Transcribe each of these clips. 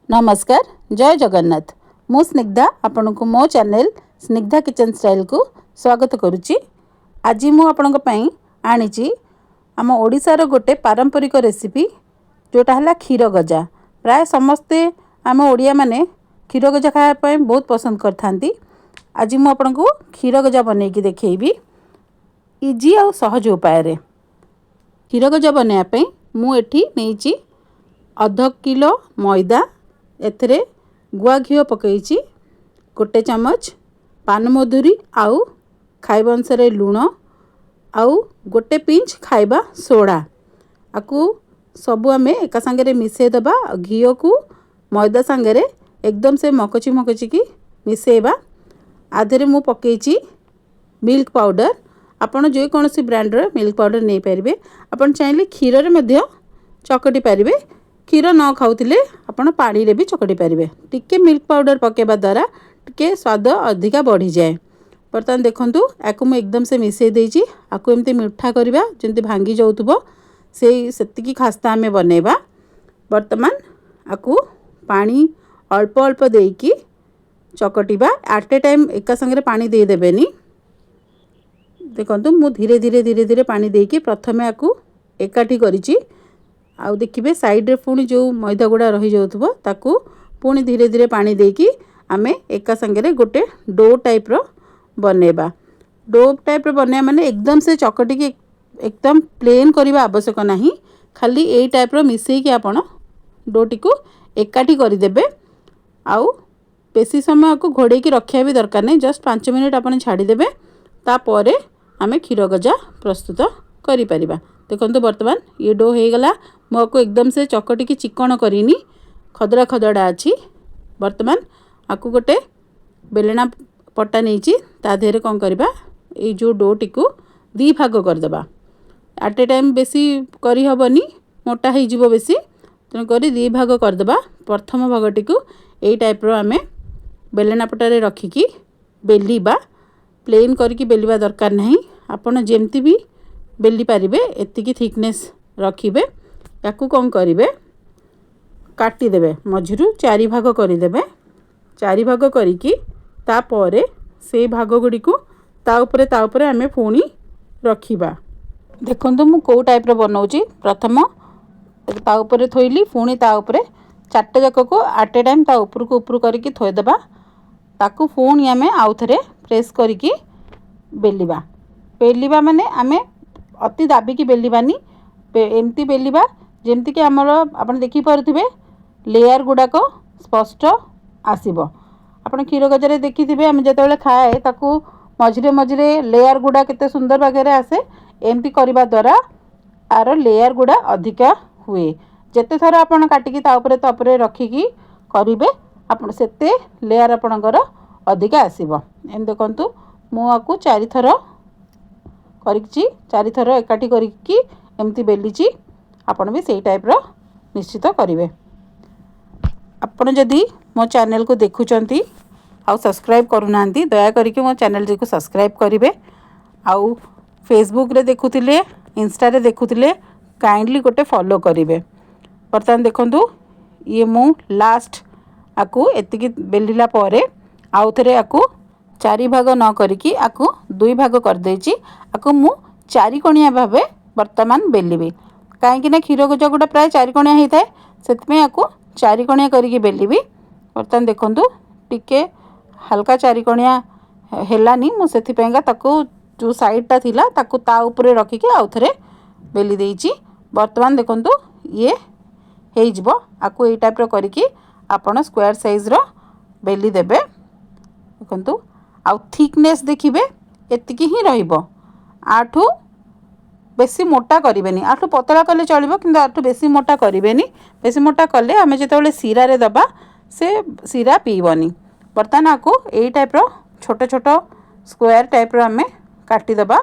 नमस्कार जय जगन्नाथ मु स्निग्धा आपण को मो चैनल स्निग्धा किचन स्टाइल को स्वागत करुच्ची। आज मु आपण आनी आम ओडिशार गोटे पारंपरिक रेसिपी जोटा है क्षीर गजा। प्राय समस्ते आम ओडिया माने क्षीर गजा खायापी बहुत पसंद करथांती। आज मु आपण को क्षीर गजा बनईकी देखी इजी आ सहज उपाय क्षीर गजा बनवाई मु एठी नहीं अध किलो मैदा एथरे गुआ घी पकईची गोटे चमच पानमधुरी आउ खाइबा अनुसार लुण आउ गोटे पिंच खाइबा सोडा आकु सबू आम एका सांगे मिसई दबा। घी को मैदा सांगे एकदम से मकची की मिसेबा। आधे मु पकईची मिल्क पाउडर। आपण जो कौन ब्रांडर मिल्क पाउडर नहीं पारे। आपण चाहिए क्षीर में चकटी पारे। क्षीर न खाऊले आपण पानी रे भी चकटी पारे। टिके मिल्क पाउडर पकेबा द्वारा टिके स्वाद अधिका बढ़ी जाए। बर्तमान देखंतु याकु मु एकदम से मिसई देइची। आकु एमती मिठा करबा जेमती भांगी जाउथबो सेतिकी खास्ता आमे बनेबा। बर्तमान आकु पानी अल्प अल्प देइकी चकटिबा। एट ए टाइम एका संगे पानी दे देबेनी। देखंतु मु धीरे धीरे पानी देइकी प्रथमे आकु एकाठी करिची। आउ देखिए साइड रे पुणी जो मैदा गुड़ा रही जाउथबो ताकू पुणी धीरे धीरे पानी देकी आमे एका संगे गोटे डो टाइप रो बनेबा। डो टाइप रो बने माने एकदम से चकटी के एकदम प्लेन करबा आवश्यक नहीं। खाली एई टाइप रो मिसई के आपण डोटी को एकाठी कर देबे। आउ बेसी समय को घोड़े की रखिया भी दरकार नहीं। जस्ट 5 मिनट आपण छाड़ी देबे। तापरे आमे क्षीर गजा प्रस्तुत करि परिबा। देखो बर्तमान ये डो हो गला। मुझको एकदम से चकटी की चिकन करनी खदड़ा खदड़ा अच्छी। बर्तमान आपको गोटे बेलना पट्टा नहीं ता देहरे कौन करवा ये जो डोटी को 2 भाग करदे। एट ए टाइम बेसी करी हबनी मोटा हो जीवो बेसी तेणुक 2 भाग करदे। प्रथम भागटी को यही टाइप रो आमे बेलना पट्टारे रखिकी बेलिबा। प्लेन करके बेलिबा दरकार नहीं। आपण जेमती भी बेली पारिबे एतिकी थिकनेस रखिबे। याकू कौन करिवे काटिदेबे मझिरु 4 भाग करदेबे। 4 भाग करिकी तापरे से भाग गुडी को ता उपरे आमे पुणी रखिबा। देखंतु मु को टाइप रो बनाउची। प्रथम ता उपरे थोइली पुणी ता उपरे 4टे जाक को एट ए टाइम ता ऊपर को करके थोइ देबा। ताकू पुणी आमे आउथरे प्रेस करके बेलिबा। बेलिबा माने आमे अति दाबिकी बेलिबानी एमती बेलिबा जेमती कि आमर आपण देखि पारुथिबे लेयर गुडाक स्पष्ट आसीबो। आपण क्षीर गजारे देखिथिबे आमे जेतेबेले खाए ताकू मझिरे मझिरे लेयर गुडा केते सुंदर भागरे आसे। एमती करबा द्वारा आर लेयर गुडा अधिका हुए। जेते थर आपण काटिकी ता उपरे रखिकी करिवे आपण सेते लेयर आपणकर अधिका आसीबो। एम देखंतु मु आकु 4 थर करिछि। 4 थर एकाठी करिकी एमती बेलिछि। आपण भी सेही टाइप रो निश्चित करिवे। आपण जदि मो चैनल को देखुचंती आउ सब्सक्राइब करूनांती दया करिके मो चैनल को सब्सक्राइब करिवे। आउ फेसबुक रे देखुतिले इंस्टा रे देखुतिले काइंडली गोटे फॉलो करिवे। बर्तमान देखंतु ये मु लास्ट आकु एतिकी बेलिला परे आउ थरे आकु 4 भाग न करिकी आकु 2 भाग कर देछि। आकु मु 4 कोणिया भाबे वर्तमान बेलिबी। कहीं ना क्षीर गजा गुड़ा प्राय 4 कोणिया होता है से आपको 4 कोणिया करके बेलिबी। बर्तमान देखंतु टिके हल्का 4 कोणिया हेलानी मुझे जो साइडटा थिला ताकू ता ऊपर रखिकी आउ थरे बेली देइची। बर्तमान देखंतु ये हो जिवो। आकु ए टाइप रो करिकी आपण स्क्वायर साइज रो बेली देबे। देखंतु आउ थिकनेस देखिबे एतिकी ही रहिबो। आठू बेसी मोटा करेनि। आठू पतला कले चलो कि आठू बेसी मोटा करेनि। बेसी मोटा कले आम जो सीरा रे दबा से सीरा पीबनी। बर्तमान आपको यही टाइप रो छोट छोट स्क्वायर टाइप रो आम काटिदबा।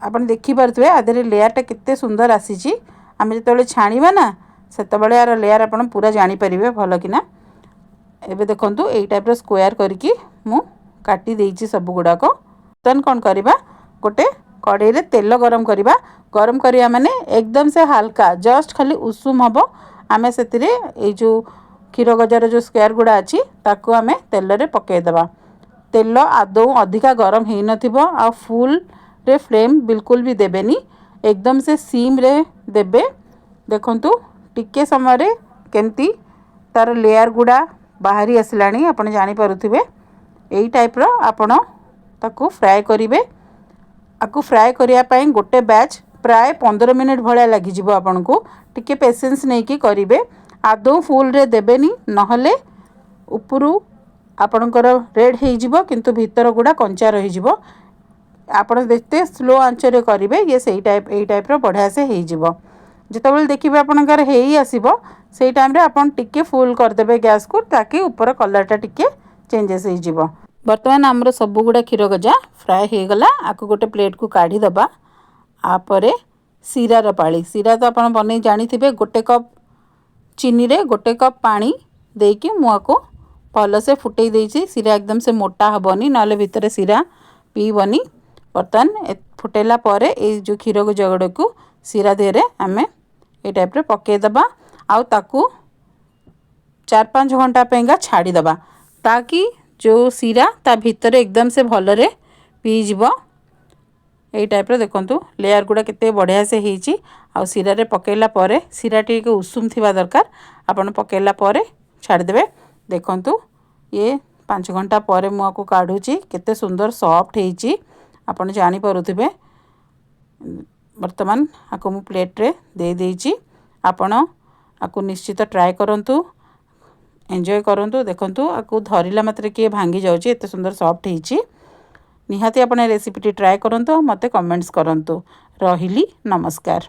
आप देखिपे आधे लेयरटा केते सुंदर आसी। आम जो छाणीबा ना से यार लेयर आप पूरा जानीपर भल कि। एबे देखंतु यही टाइप रो स्क्वायर करके मु काटी देइछि सब गुड़ाक। तन कौन करबा गोटे कड़ाई रे तेल गरम करबा। गरम करिया माने एकदम से हल्का जस्ट खाली उषुम हबो। आमे सेतिरे ए जो क्षीर गजार जो स्क्वायर गुड़ा अच्छी ताकू आम तेल रे पकईदबा। तेल आदौ अधिका गरम हो नथिबो आ फुल रे फ्लेम बिल्कुल भी देबेनी, एकदम से सीम रे देबे। देखंतु टिके समय रे केमती तार लेयर गुड़ा बाहरी आसलानी आपण जानि पारुथिबे। एई टाइप रो आपण ताकू फ्राए करिवे। आकु फ्राए करिया पई गोटे बैच प्राय 15 मिनिट भलिया लागि जिवो। आपण को टिके पेशेंस नै कि करिवे, आदौ फुल रे देबेनी नहले उपरु आपणकर रेड हो जिवो किंतु भीतर गुड़ा कंचा रही जिवो। आपण देखते स्लो आंच रे करिवे, ये सेही टाइप एई टाइप रो बढ़िया से हो जिवो। जेतेबेले देखिबे आपणकर हेई आसीबो सेही टाइम रे आपण टिके फुल कर देबे गैस को, ताकि ऊपर कलरटा टिके चेंजेस हो जिवो। वर्तमान आमर सब गुड़ा क्षीर गजा फ्राए हो गला। आकु गोटे प्लेट को काढ़ी दबा। आपरे सीरार पाली, सीरा तो आपण बनै जानिथिबे। गोटे कप चीनी रे गोटे कप पानी देकी मुआको भल से फुटई देइछि। सीरा एकदम से मोटा हबनी, नाले भितर सीरा पीबनी। बर्तमान फुटेला परे ए जो क्षीर गजगड़ को सीरा देहरे आमे ए टाइप रे पके दबा। आउ ताकू 4-5 घंटा पेंगा छाड़ी दबा, ताकि जो सीरा ता भीतर एकदम से भल रे पी जिवो। एई टाइप रे देखंतु लेयर गुड़ा केते बढ़िया से हेची। आ सीरा रे पकेला परे सीरा टिके उषुम थिबा दरकार, आपण पकेला परे छाड़ी देबे। देखंतु ये 5 घंटा परे मु आको काढुची, केते सुंदर सॉफ्ट हेची आपण जानि पारुथिबे। वर्तमान आको मु प्लेट रे दे देइची। आपण आको निश्चित ट्राए करंतु, एंजॉय करंतु। देखंतु आको धरिला मात्रे के भांगी जाउची, एते सुंदर सॉफ्ट हेची। निहाती आपण रेसिपीटी ट्राए करंतु, मते कमेंट्स करंतु। रहिली, नमस्कार।